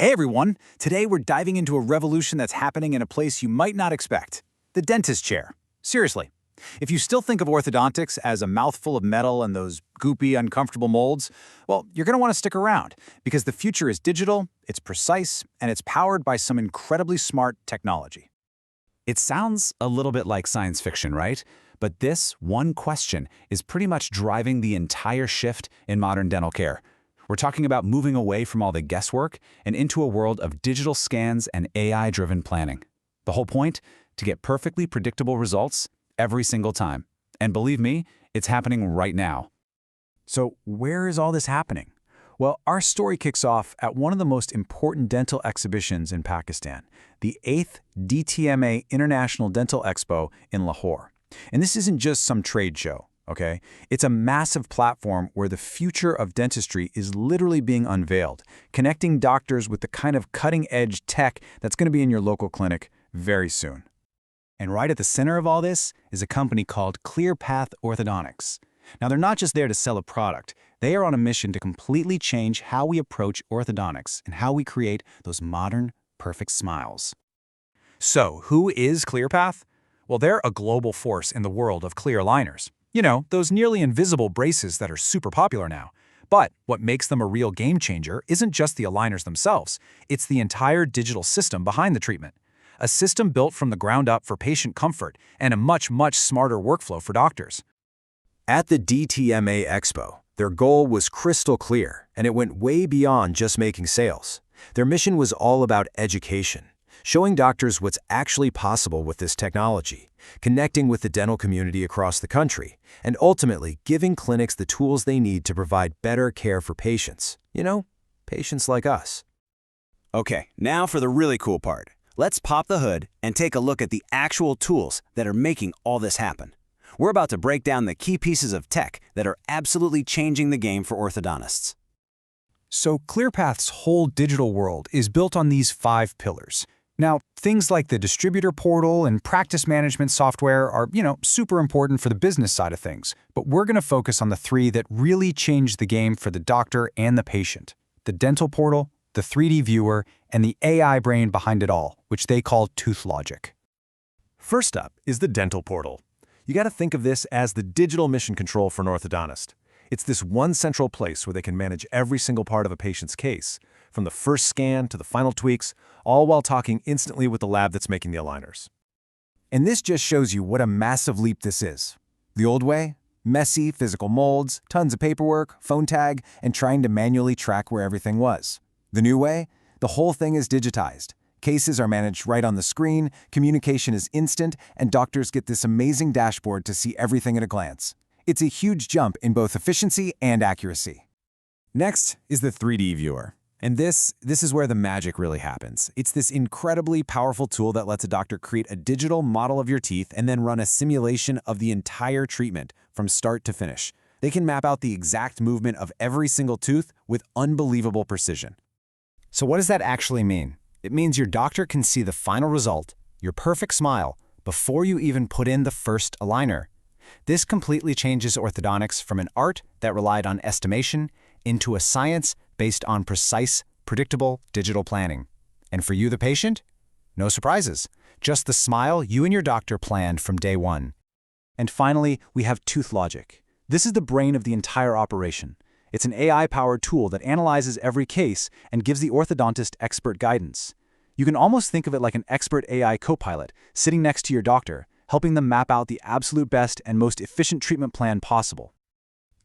Hey everyone! Today we're diving into a revolution that's happening in a place you might not expect. The dentist chair. Seriously. If you still think of orthodontics as a mouthful of metal and those goopy, uncomfortable molds, well, you're going to want to stick around because the future is digital, it's precise, and it's powered by some incredibly smart technology. It sounds a little bit like science fiction, right? But this one question is pretty much driving the entire shift in modern dental care. We're talking about moving away from all the guesswork and into a world of digital scans and AI-driven planning. The whole point? To get perfectly predictable results every single time. And believe me, it's happening right now. So where is all this happening? Well, our story kicks off at one of the most important dental exhibitions in Pakistan, the 8th DTMA International Dental Expo in Lahore. And this isn't just some trade show. Okay? It's a massive platform where the future of dentistry is literally being unveiled, connecting doctors with the kind of cutting-edge tech that's going to be in your local clinic very soon. And right at the center of all this is a company called ClearPath Orthodontics. Now, they're not just there to sell a product. They are on a mission to completely change how we approach orthodontics and how we create those modern, perfect smiles. So, who is ClearPath? Well, they're a global force in the world of clear aligners. You know, those nearly invisible braces that are super popular now. But what makes them a real game changer isn't just the aligners themselves, it's the entire digital system behind the treatment. A system built from the ground up for patient comfort and a much smarter workflow for doctors. At the DTMA Expo, their goal was crystal clear, and it went way beyond just making sales. Their mission was all about education, showing doctors what's actually possible with this technology, connecting with the dental community across the country, and ultimately giving clinics the tools they need to provide better care for patients. You know, patients like us. Okay, now for the really cool part. Let's pop the hood and take a look at the actual tools that are making all this happen. We're about to break down the key pieces of tech that are absolutely changing the game for orthodontists. So ClearPath's whole digital world is built on these 5 pillars. Now, things like the distributor portal and practice management software are, super important for the business side of things. But we're going to focus on the 3 that really change the game for the doctor and the patient. The dental portal, the 3D viewer, and the AI brain behind it all, which they call ToothLogic. First up is the dental portal. You got to think of this as the digital mission control for an orthodontist. It's this one central place where they can manage every single part of a patient's case, from the first scan to the final tweaks, all while talking instantly with the lab that's making the aligners. And this just shows you what a massive leap this is. The old way? Messy, physical molds, tons of paperwork, phone tag, and trying to manually track where everything was. The new way? The whole thing is digitized. Cases are managed right on the screen, communication is instant, and doctors get this amazing dashboard to see everything at a glance. It's a huge jump in both efficiency and accuracy. Next is the 3D viewer. And this is where the magic really happens. It's this incredibly powerful tool that lets a doctor create a digital model of your teeth and then run a simulation of the entire treatment from start to finish. They can map out the exact movement of every single tooth with unbelievable precision. So what does that actually mean? It means your doctor can see the final result, your perfect smile, before you even put in the first aligner. This completely changes orthodontics from an art that relied on estimation into a science based on precise, predictable digital planning. And for you, the patient? No surprises. Just the smile you and your doctor planned from day one. And finally, we have ToothLogic. This is the brain of the entire operation. It's an AI-powered tool that analyzes every case and gives the orthodontist expert guidance. You can almost think of it like an expert AI co-pilot sitting next to your doctor, helping them map out the absolute best and most efficient treatment plan possible.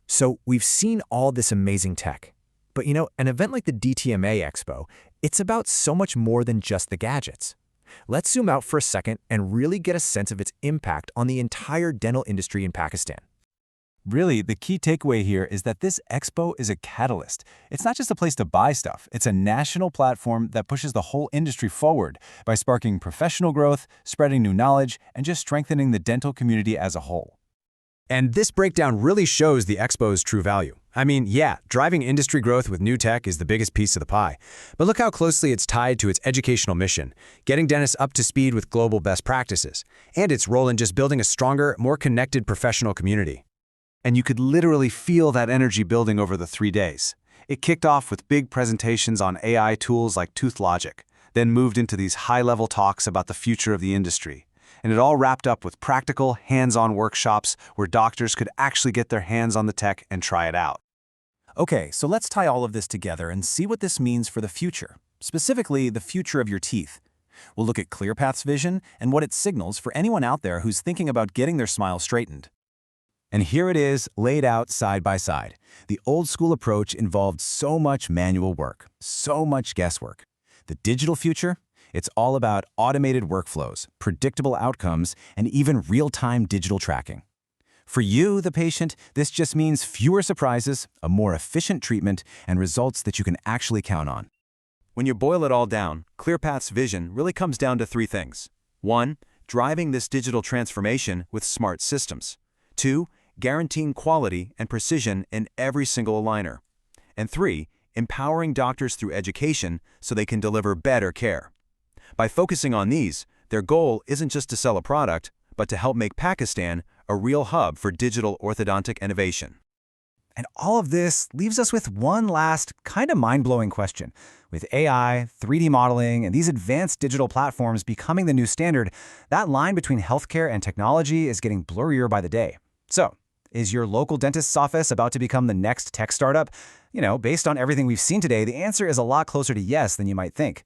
So we've seen all this amazing tech. But an event like the DTMA Expo, it's about so much more than just the gadgets. Let's zoom out for a second and really get a sense of its impact on the entire dental industry in Pakistan. Really, the key takeaway here is that this expo is a catalyst. It's not just a place to buy stuff. It's a national platform that pushes the whole industry forward by sparking professional growth, spreading new knowledge, and just strengthening the dental community as a whole. And this breakdown really shows the expo's true value. I mean, yeah, driving industry growth with new tech is the biggest piece of the pie. But look how closely it's tied to its educational mission, getting dentists up to speed with global best practices, and its role in just building a stronger, more connected professional community. And you could literally feel that energy building over the 3 days. It kicked off with big presentations on AI tools like ToothLogic, then moved into these high-level talks about the future of the industry. And it all wrapped up with practical, hands-on workshops where doctors could actually get their hands on the tech and try it out. Okay, so let's tie all of this together and see what this means for the future, specifically the future of your teeth. We'll look at ClearPath's vision and what it signals for anyone out there who's thinking about getting their smile straightened. And here it is, laid out side by side. The old-school approach involved so much manual work, so much guesswork. The digital future? It's all about automated workflows, predictable outcomes, and even real-time digital tracking. For you, the patient, this just means fewer surprises, a more efficient treatment, and results that you can actually count on. When you boil it all down, ClearPath's vision really comes down to three things. 1. Driving this digital transformation with smart systems. 2. Guaranteeing quality and precision in every single aligner. And 3. Empowering doctors through education so they can deliver better care. By focusing on these, their goal isn't just to sell a product, but to help make Pakistan a real hub for digital orthodontic innovation. And all of this leaves us with one last, kind of mind-blowing question. With AI, 3D modeling, and these advanced digital platforms becoming the new standard, that line between healthcare and technology is getting blurrier by the day. So, is your local dentist's office about to become the next tech startup? Based on everything we've seen today, the answer is a lot closer to yes than you might think.